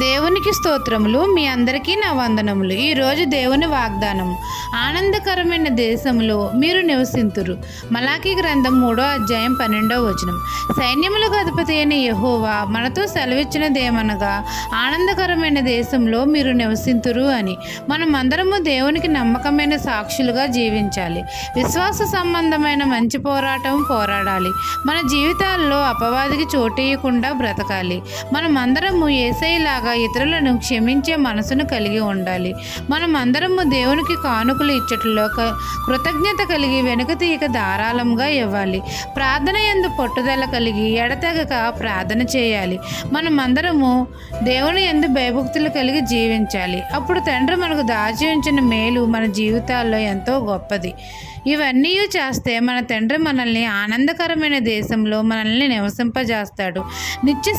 దేవునికి స్తోత్రములు. మీ అందరికీ నా వందనములు. ఈరోజు దేవుని వాగ్దానం, ఆనందకరమైన దేశంలో మీరు నివసింతురు. మలాకీ గ్రంథం 3వ అధ్యాయం 12వ వచనం. సైన్యములకు అధిపతి అయిన యెహోవా మనతో సెలవిచ్చినదేమనగా, ఆనందకరమైన దేశంలో మీరు నివసింతురు అని. మనమందరము దేవునికి నమ్మకమైన సాక్షులుగా జీవించాలి. విశ్వాస సంబంధమైన మంచి పోరాటం పోరాడాలి. మన జీవితాల్లో అపవాదికి చోటేయకుండా బ్రతకాలి. మనమందరము యేసయ్యలాగా ఇతరులను క్షమించే మనసును కలిగి ఉండాలి. మనమందరము దేవునికి కానుకలు ఇచ్చట్లో కృతజ్ఞత కలిగి వెనుకతీయక ధారాళంగా ఇవ్వాలి. ప్రార్థన యందు పట్టుదల కలిగి ఎడతెగక ప్రార్థన చేయాలి. మనమందరము దేవుని యందు భయభక్తులు కలిగి జీవించాలి. అప్పుడు తండ్రి మనకు దాచి ఉంచిన మేలు మన జీవితాల్లో ఎంతో గొప్పది. ఇవన్నీ చేస్తే మన తండ్రి మనల్ని ఆనందకరమైన దేశంలో మనల్ని నివసింపజేస్తాడు. నిత్య